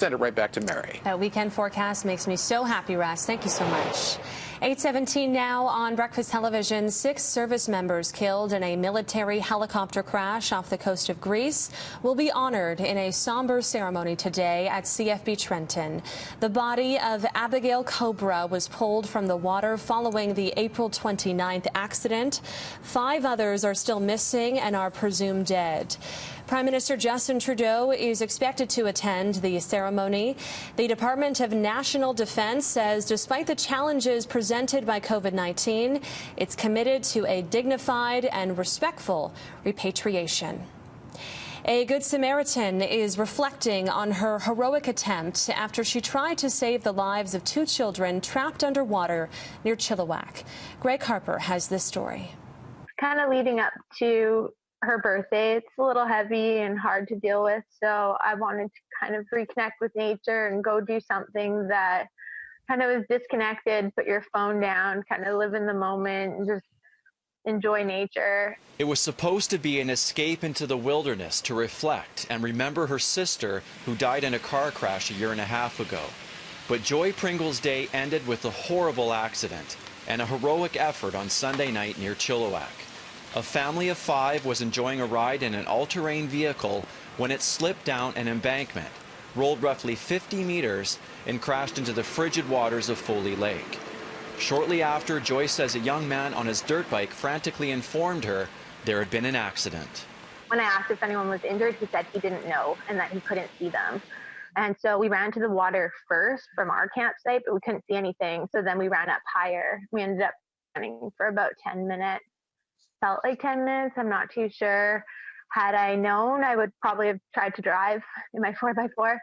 Send it right back to Mary. That weekend forecast makes me so happy, Russ. Thank you so much. 8:17 now on Breakfast Television. 6 service members killed in a military helicopter crash off the coast of Greece will be honored in a somber ceremony today at CFB Trenton. The body of Abigail Cobra was pulled from the water following the April 29th accident. 5 others are still missing and are presumed dead. Prime Minister Justin Trudeau is expected to attend the ceremony. The Department of National Defense says despite the challenges presented by COVID-19, it's committed to a dignified and respectful repatriation. A Good Samaritan is reflecting on her heroic attempt after she tried to save the lives of 2 children trapped underwater near Chilliwack. Greg Harper has this story. Kind of leading up to her birthday, it's a little heavy and hard to deal with, so I wanted to kind of reconnect with nature and go do something that kind of is disconnected, put your phone down, kind of live in the moment and just enjoy nature. It was supposed to be an escape into the wilderness to reflect and remember her sister who died in a car crash a year and a half ago. But Joy Pringle's day ended with a horrible accident and a heroic effort on Sunday night near Chilliwack. A family of 5 was enjoying a ride in an all-terrain vehicle when it slipped down an embankment, rolled roughly 50 meters, and crashed into the frigid waters of Foley Lake. Shortly after, Joy says a young man on his dirt bike frantically informed her there had been an accident. When I asked if anyone was injured, he said he didn't know and that he couldn't see them. And so we ran to the water first from our campsite, but we couldn't see anything. So then we ran up higher. We ended up running for about 10 minutes. Felt like 10 minutes, I'm not too sure. Had I known, I would probably have tried to drive in my 4x4.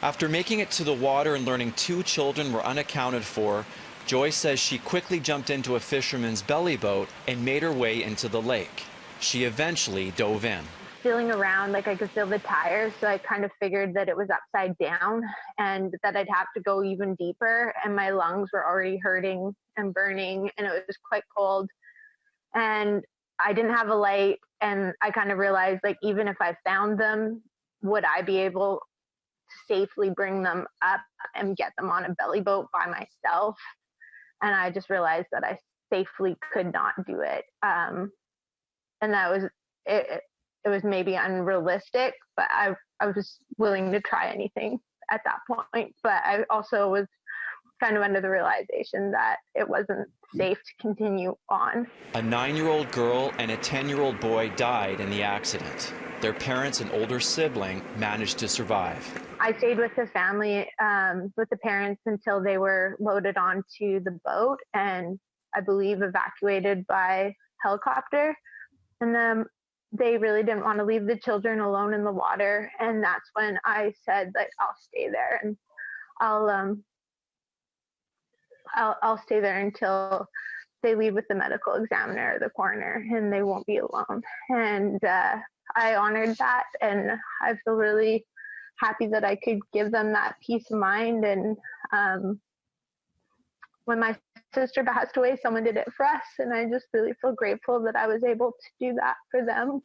After making it to the water and learning 2 children were unaccounted for, Joy says she quickly jumped into a fisherman's belly boat and made her way into the lake. She eventually dove in. Feeling around, like I could feel the tires, so I kind of figured that it was upside down and that I'd have to go even deeper, and my lungs were already hurting and burning, and it was quite cold. And I didn't have a light, and I kind of realized, like, even if I found them, would I be able to safely bring them up and get them on a belly boat by myself? And I just realized that I safely could not do it. And that was it. It was maybe unrealistic, but I was willing to try anything at that point. But I also was kind of under the realization that it wasn't safe to continue on. A 9-year-old girl and a 10-year-old boy died in the accident. Their parents and older sibling managed to survive. I stayed with the family, with the parents, until they were loaded onto the boat and I believe evacuated by helicopter. And then they really didn't want to leave the children alone in the water. And that's when I said, like, I'll stay there and I'll stay there until they leave with the medical examiner or the coroner, and they won't be alone. And I honored that, and I feel really happy that I could give them that peace of mind. And when my sister passed away, someone did it for us, and I just really feel grateful that I was able to do that for them.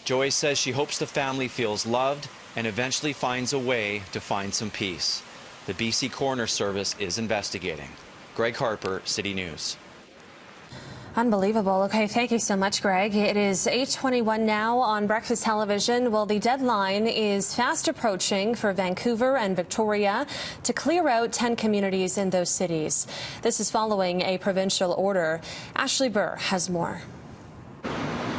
Joy says she hopes the family feels loved and eventually finds a way to find some peace. The BC Coroner Service is investigating. Greg Harper, City News. Unbelievable. Okay, thank you so much, Greg. It is 8:21 now on Breakfast Television. Well, the deadline is fast approaching for Vancouver and Victoria to clear out 10 communities in those cities. This is following a provincial order. Ashley Burr has more.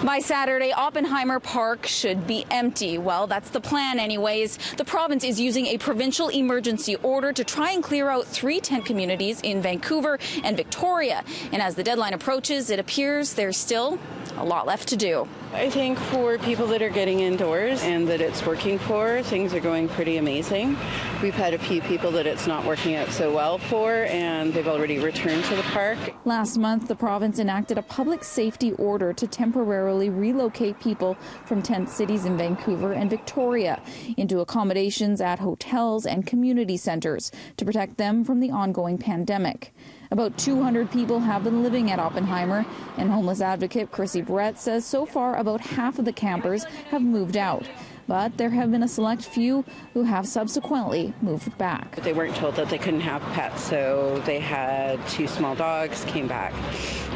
By Saturday, Oppenheimer Park should be empty. Well, that's the plan anyways. The province is using a provincial emergency order to try and clear out 3 tent communities in Vancouver and Victoria. And as the deadline approaches, it appears there's still a lot left to do. I think for people that are getting indoors and that it's working for, things are going pretty amazing. We've had a few people that it's not working out so well for, and they've already returned to the park. Last month, the province enacted a public safety order to temporarily relocate people from tent cities in Vancouver and Victoria into accommodations at hotels and community centres to protect them from the ongoing pandemic. About 200 people have been living at Oppenheimer, and homeless advocate Chrissy Brett says so far about half of the campers have moved out. but there have been a select few who have subsequently moved back. They weren't told that they couldn't have pets, so they had 2 small dogs, came back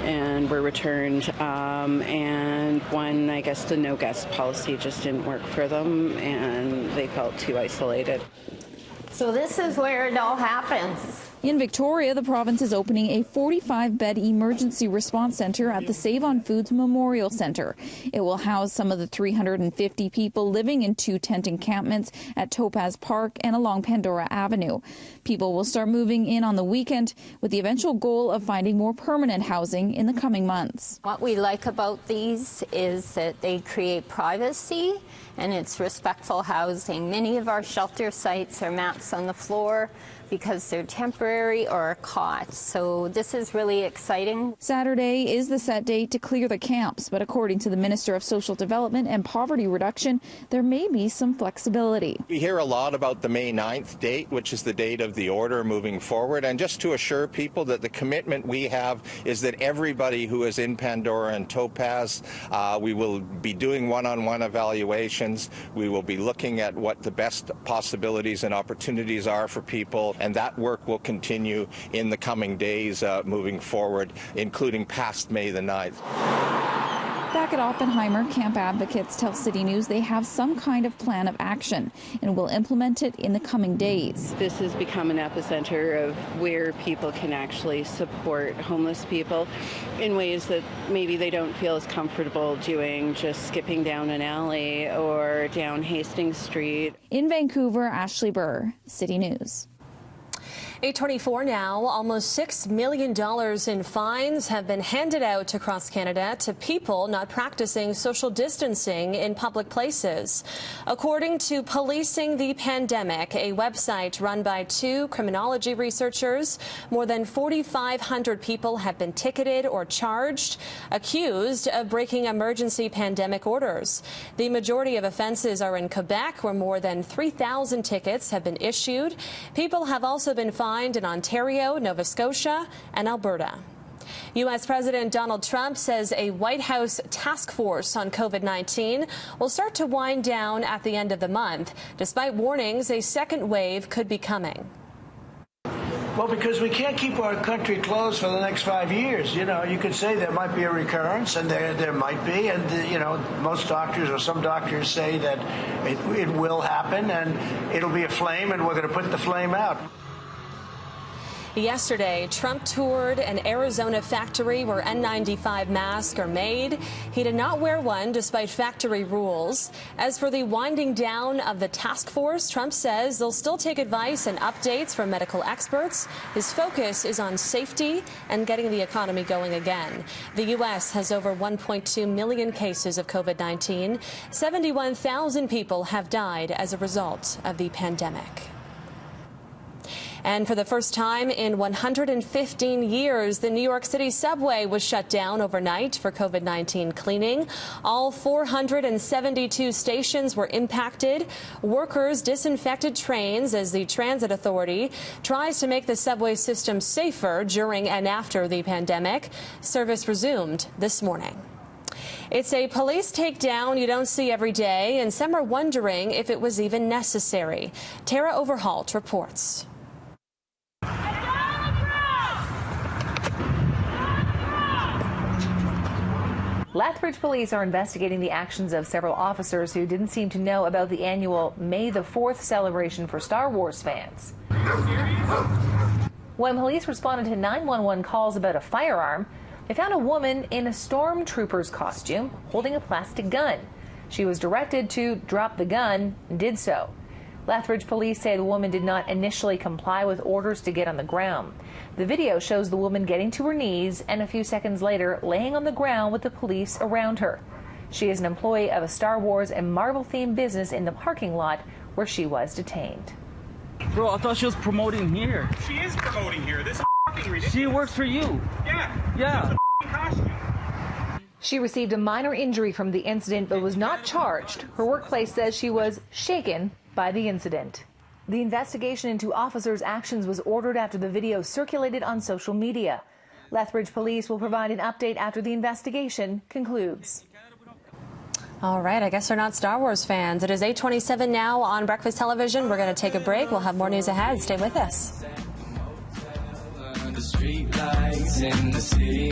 and were returned, and one, I guess the no guest policy just didn't work for them and they felt too isolated. So this is where it all happens. In Victoria, the province is opening a 45-bed emergency response center at the Save on Foods Memorial Centre. It will house some of the 350 people living in 2 tent encampments at Topaz Park and along Pandora Avenue. People will start moving in on the weekend with the eventual goal of finding more permanent housing in the coming months. What we like about these is that they create privacy and it's respectful housing. Many of our shelter sites are mats on the floor because they're temporary or cots. So this is really exciting. Saturday is the set date to clear the camps, but according to the Minister of Social Development and Poverty Reduction, there may be some flexibility. We hear a lot about the May 9th date, which is the date of the order moving forward, and just to assure people that the commitment we have is that everybody who is in Pandora and Topaz, we will be doing one-on-one evaluations. We will be looking at what the best possibilities and opportunities are for people, and that work will continue in the coming days moving forward, including past May the 9th. Back at Oppenheimer, camp advocates tell City News they have some kind of plan of action and will implement it in the coming days. This has become an epicenter of where people can actually support homeless people in ways that maybe they don't feel as comfortable doing, just skipping down an alley or down Hastings Street. In Vancouver, Ashley Burr, City News. 8:24 now. Almost $6 million in fines have been handed out across Canada to people not practicing social distancing in public places. According to Policing the Pandemic, a website run by 2 criminology researchers, more than 4,500 people have been ticketed or charged, accused of breaking emergency pandemic orders. The majority of offenses are in Quebec, where more than 3,000 tickets have been issued. People have also been fined in Ontario, Nova Scotia, and Alberta. U.S. President Donald Trump says a White House task force on COVID-19 will start to wind down at the end of the month, despite warnings a second wave could be coming. Well, because we can't keep our country closed for the next 5 years. You know, you could say there might be a recurrence, and there might be, and, you know, most doctors or some doctors say that it will happen, and it'll be a flame, and we're going to put the flame out. Yesterday, Trump toured an Arizona factory where N95 masks are made. He did not wear one despite factory rules. As for the winding down of the task force, Trump says they'll still take advice and updates from medical experts. His focus is on safety and getting the economy going again. The U.S. has over 1.2 million cases of COVID-19. 71,000 people have died as a result of the pandemic. And for the first time in 115 years, the New York City subway was shut down overnight for COVID-19 cleaning. All 472 stations were impacted. Workers disinfected trains as the Transit Authority tries to make the subway system safer during and after the pandemic. Service resumed this morning. It's a police takedown you don't see every day, and some are wondering if it was even necessary. Tara Overholt reports. Lethbridge police are investigating the actions of several officers who didn't seem to know about the annual May the 4th celebration for Star Wars fans. When police responded to 911 calls about a firearm, they found a woman in a stormtrooper's costume holding a plastic gun. She was directed to drop the gun and did so. Lethbridge police say the woman did not initially comply with orders to get on the ground. The video shows the woman getting to her knees and a few seconds later laying on the ground with the police around her. She is an employee of a Star Wars and Marvel-themed business in the parking lot where she was detained. Bro, I thought she was promoting here. She is promoting here. This is ridiculous. She works for you. Yeah. She received a minor injury from the incident but was not charged. Her workplace says she was shaken by the incident. The investigation into officers' actions was ordered after the video circulated on social media. Lethbridge police will provide an update after the investigation concludes. All right, I guess they're not Star Wars fans. It is 8:27 now on Breakfast Television. We're going to take a break. We'll have more news ahead. Stay with us. The street lights in the city.